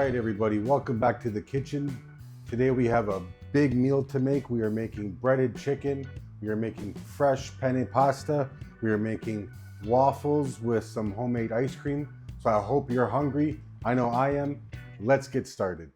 right, everybody, welcome back to the kitchen. Today we have a big meal to make. We are making breaded chicken. We are making fresh penne pasta. We are making waffles with some homemade ice cream. So I hope you're hungry. I know I am. Let's get started.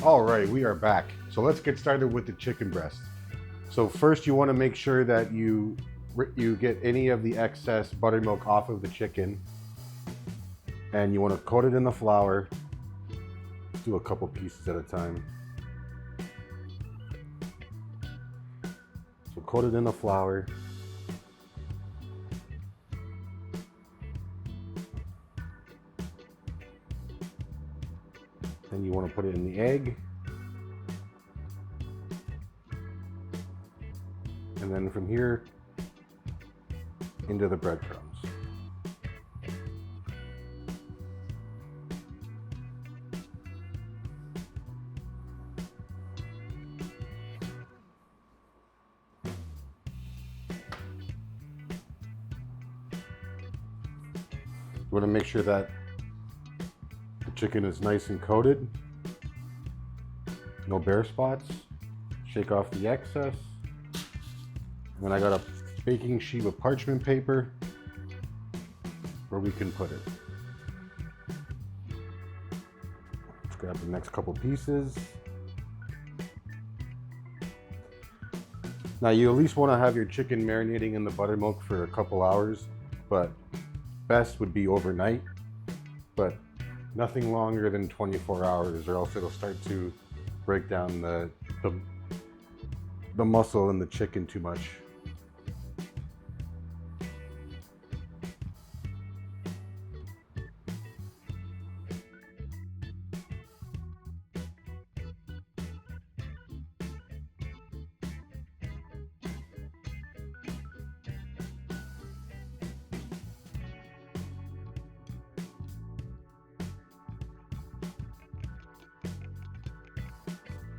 All right, we are back. So let's get started with the chicken breast. So first you want to make sure that you get any of the excess buttermilk off of the chicken, and you want to coat it in the flour. Let's do a couple pieces at a time. So coat it in the flour. Then you want to put it in the egg. And then from here into the breadcrumbs. You want to make sure that the chicken is nice and coated. No bare spots. Shake off the excess. And then I got a baking sheet with parchment paper where we can put it. Let's grab the next couple pieces. Now you at least want to have your chicken marinating in the buttermilk for a couple hours, but best would be overnight, but nothing longer than 24 hours or else it'll start to break down the muscle in the chicken too much.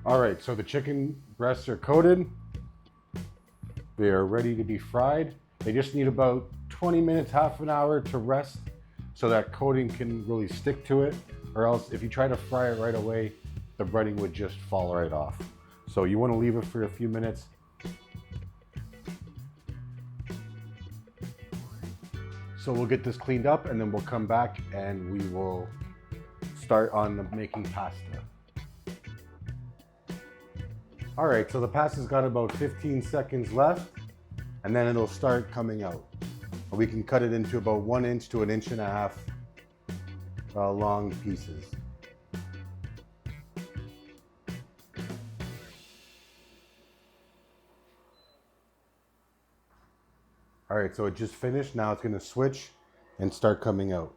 All right, so the chicken breasts are coated. They are ready to be fried. They just need about 20 minutes, half an hour to rest so that coating can really stick to it, or else if you try to fry it right away, the breading would just fall right off. So you want to leave it for a few minutes. So we'll get this cleaned up and then we'll come back and we will start on the making pasta. All right, so the pasta's got about 15 seconds left and then it'll start coming out. We can cut it into about 1 inch to 1.5 inches long pieces. All right, so it just finished. Now it's gonna switch and start coming out.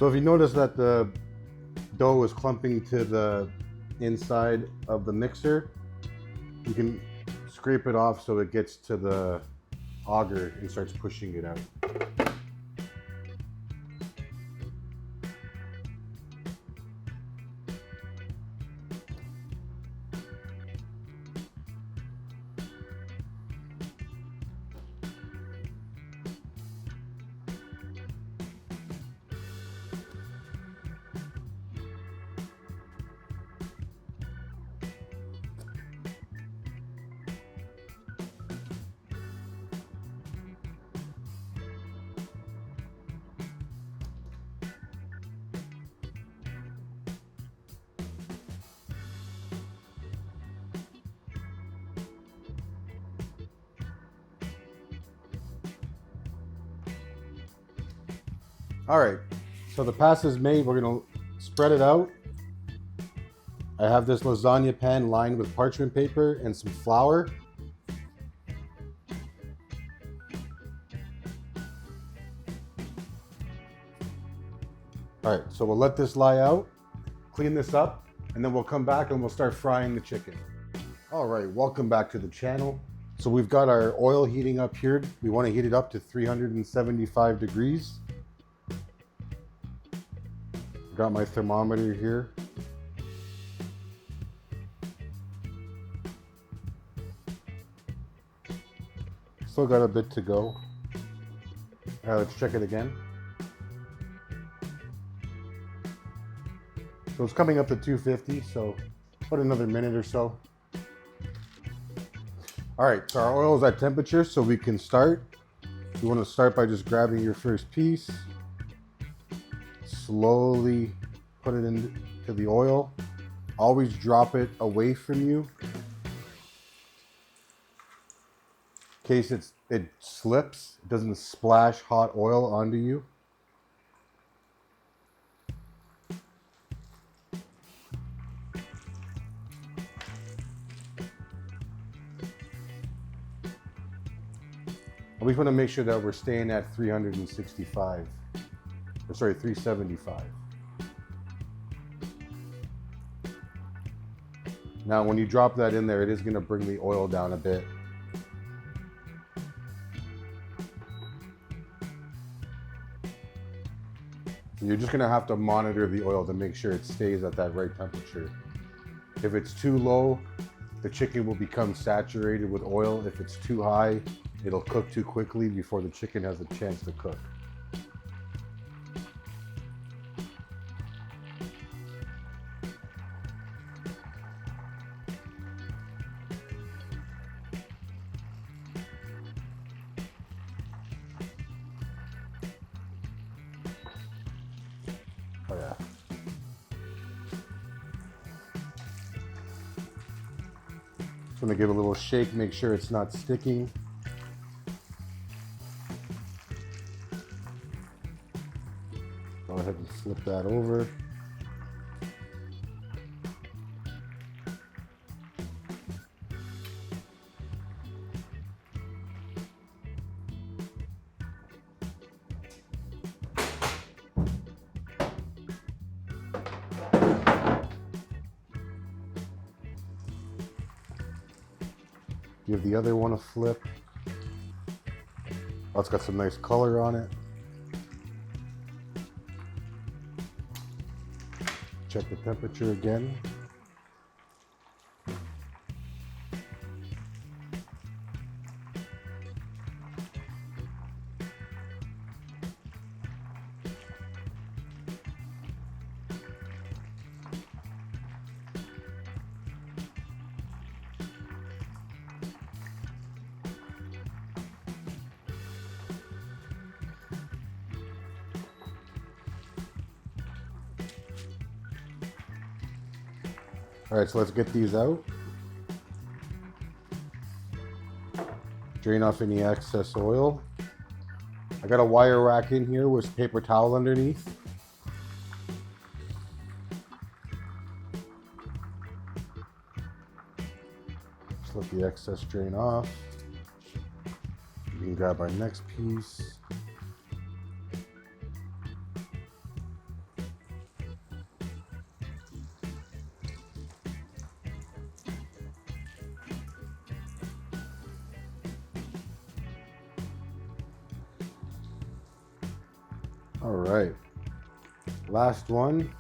So if you notice that the dough is clumping to the inside of the mixer, you can scrape it off so it gets to the auger and starts pushing it out. All right, so the pasta's made. We're gonna spread it out. I have this lasagna pan lined with parchment paper and some flour. All right, so we'll let this lie out, clean this up, and then we'll come back and we'll start frying the chicken. All right, welcome back to the channel. So we've got our oil heating up here. We want to heat it up to 375 degrees. Got my thermometer here. Still got a bit to go. Let's check it again. So it's coming up to 250, so about another minute or so. All right, so our oil is at temperature, so we can start. You want to start by just grabbing your first piece. Slowly put it into the oil. Always drop it away from you in case it slips. It doesn't splash hot oil onto you. We want to make sure that we're staying at 365. Sorry, 375. Now, when you drop that in there, it is going to bring the oil down a bit. So you're just going to have to monitor the oil to make sure it stays at that right temperature. If it's too low, the chicken will become saturated with oil. If it's too high, it'll cook too quickly before the chicken has a chance to cook. Oh yeah. Just gonna give it a little shake, make sure it's not sticking. Go ahead and flip that over. Give the other one a flip. Oh, it's got some nice color on it. Check the temperature again. All right, so let's get these out. Drain off any excess oil. I got a wire rack in here with paper towel underneath. Just let the excess drain off. We can grab our next piece. All right, last one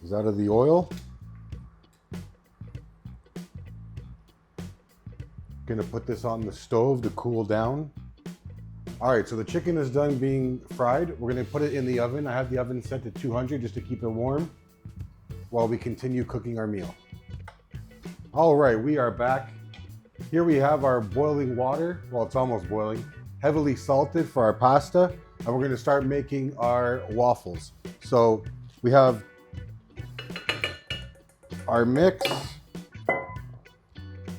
is out of the oil. Gonna put this on the stove to cool down. All right, so the chicken is done being fried. We're gonna put it in the oven. I have the oven set to 200 just to keep it warm while we continue cooking our meal. All right, we are back. Here we have our boiling water. Well, it's almost boiling. Heavily salted for our pasta. And we're gonna start making our waffles. So we have our mix,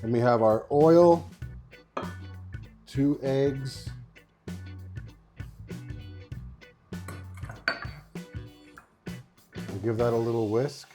and we have our oil, 2 eggs, we'll give that a little whisk.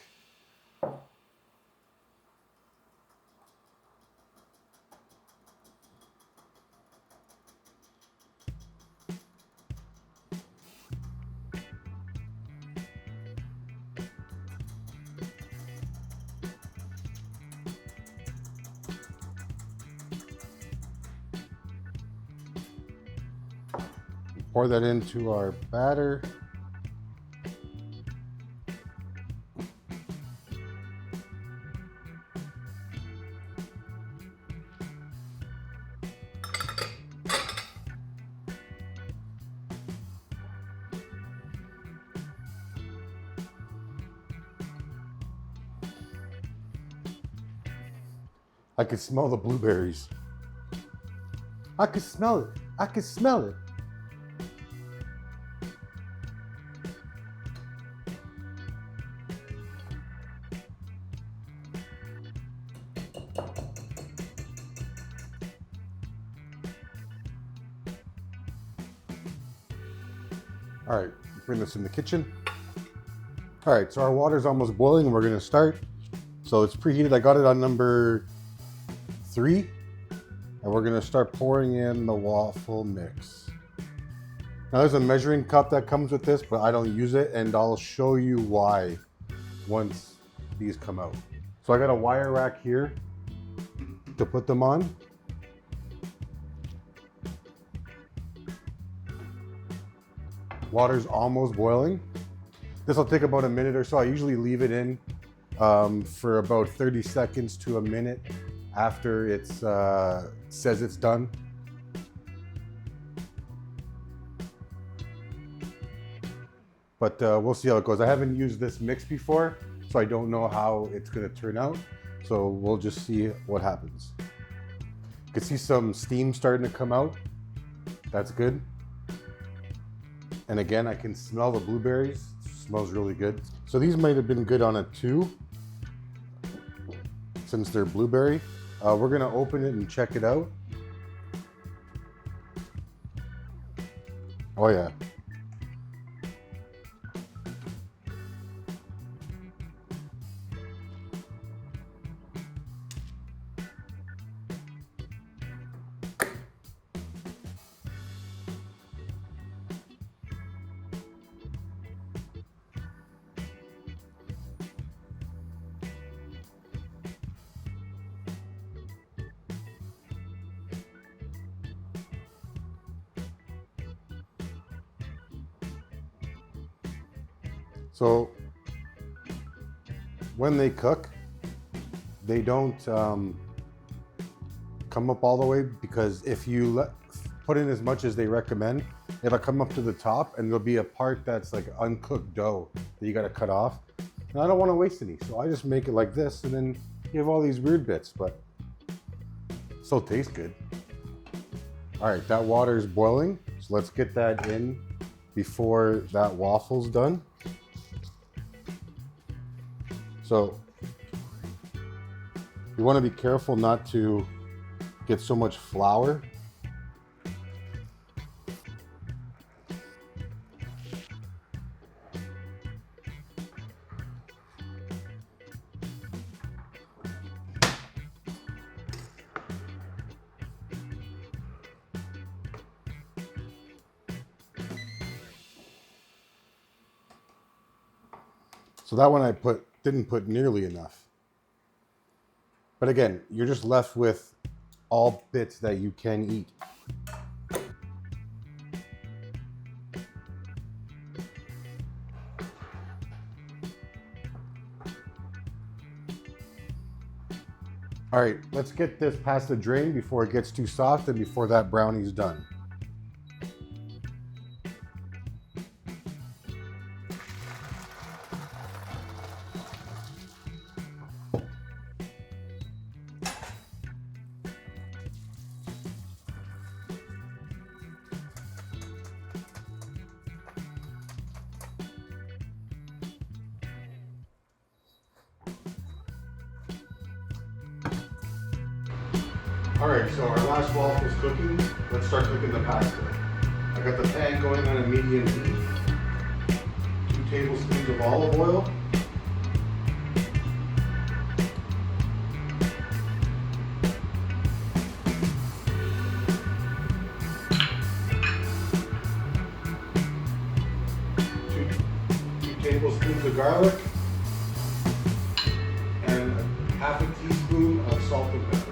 Pour that into our batter. I can smell the blueberries. I can smell it. I can smell it. All right, bring this in the kitchen. All right, so our water's almost boiling and we're gonna start. So it's preheated. I got it on number 3. And we're gonna start pouring in the waffle mix. Now there's a measuring cup that comes with this, but I don't use it, and I'll show you why once these come out. So I got a wire rack here to put them on. Water's almost boiling. This will take about a minute or so. I usually leave it in for about 30 seconds to a minute after it says it's done. But we'll see how it goes. I haven't used this mix before, so I don't know how it's gonna turn out. So we'll just see what happens. You can see some steam starting to come out. That's good. And again, I can smell the blueberries. It smells really good. So these might have been good on a 2 since they're blueberry. We're gonna open it and check it out. Oh yeah. So when they cook, they don't come up all the way, because if you put in as much as they recommend, it'll come up to the top and there'll be a part that's like uncooked dough that you got to cut off. And I don't want to waste any, so I just make it like this, and then you have all these weird bits, but it still tastes good. All right, that water is boiling, so let's get that in before that waffle's done. So you want to be careful not to get so much flour. So that one I didn't put nearly enough. But again, you're just left with all bits that you can eat. All right, let's get this pasta drained before it gets too soft and before that brownie's done. All right, so our last waffle is cooking. Let's start cooking the pasta. I got the pan going on a medium heat. 2 tablespoons of olive oil. Two tablespoons of garlic. And half a teaspoon of salt and pepper.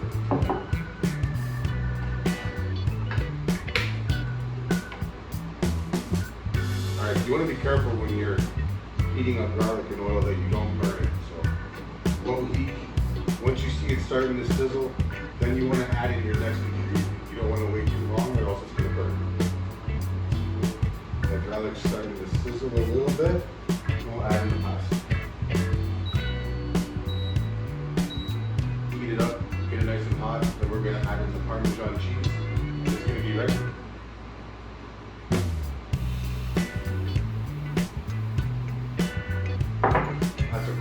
You want to be careful when you're heating up garlic and oil that you don't burn it. So low heat. Once you see it starting to sizzle, then you want to add in your next ingredient. You don't want to wait too long or else it's going to burn. The garlic's starting to sizzle a little bit. We'll add in the pasta. Heat it up, get it nice and hot. Then we're going to add in the Parmesan cheese. It's going to be ready.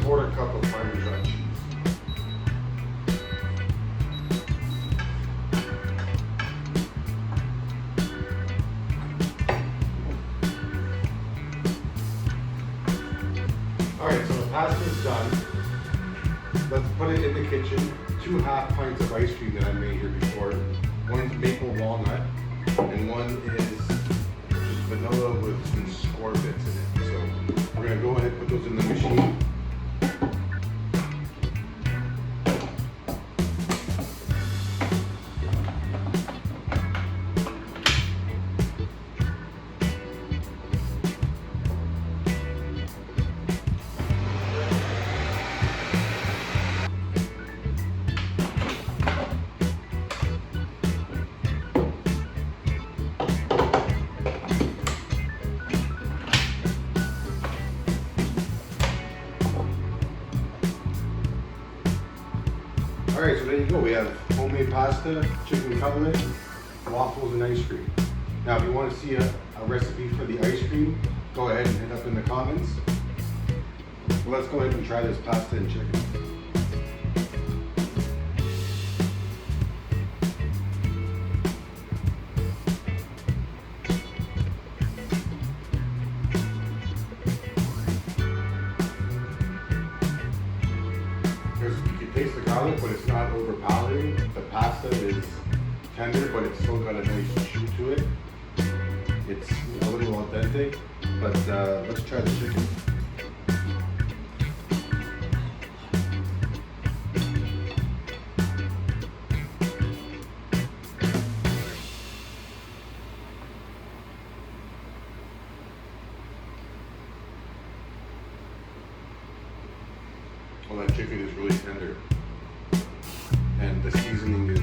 Quarter cup of Parmesan cheese. Alright, so the pasta is done. Let's put it in the kitchen. 2 half pints of ice cream that I made here before. One's maple walnut, and one is just vanilla with some score bits in it. So we're going to go ahead and put those in the machine. Alright, so there you go. We have homemade pasta, chicken cutlet, waffles, and ice cream. Now, if you want to see a recipe for the ice cream, go ahead and hit up in the comments. Well, let's go ahead and try this pasta and chicken. Taste the garlic, but it's not overpowering. The pasta is tender, but it's still got a nice chew to it. It's a little al dente, but let's try the chicken. Well, that chicken is really tender, and the seasoning is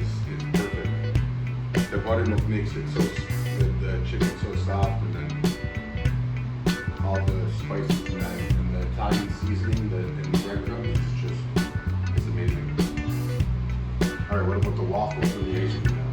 perfect. The buttermilk makes it so the chicken so soft, and then all the spices and the Italian seasoning and the breadcrumbs it's amazing. All right, what about the waffles and the ice cream now?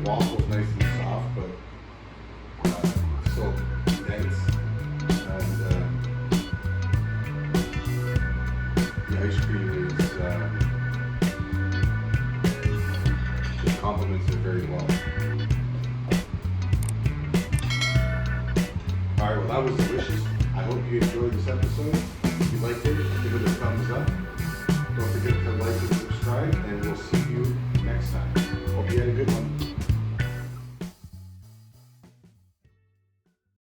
Waffles nice and soft, but so dense, and the ice cream is just complements it very well. All right, well, that was delicious. I hope you enjoyed this episode.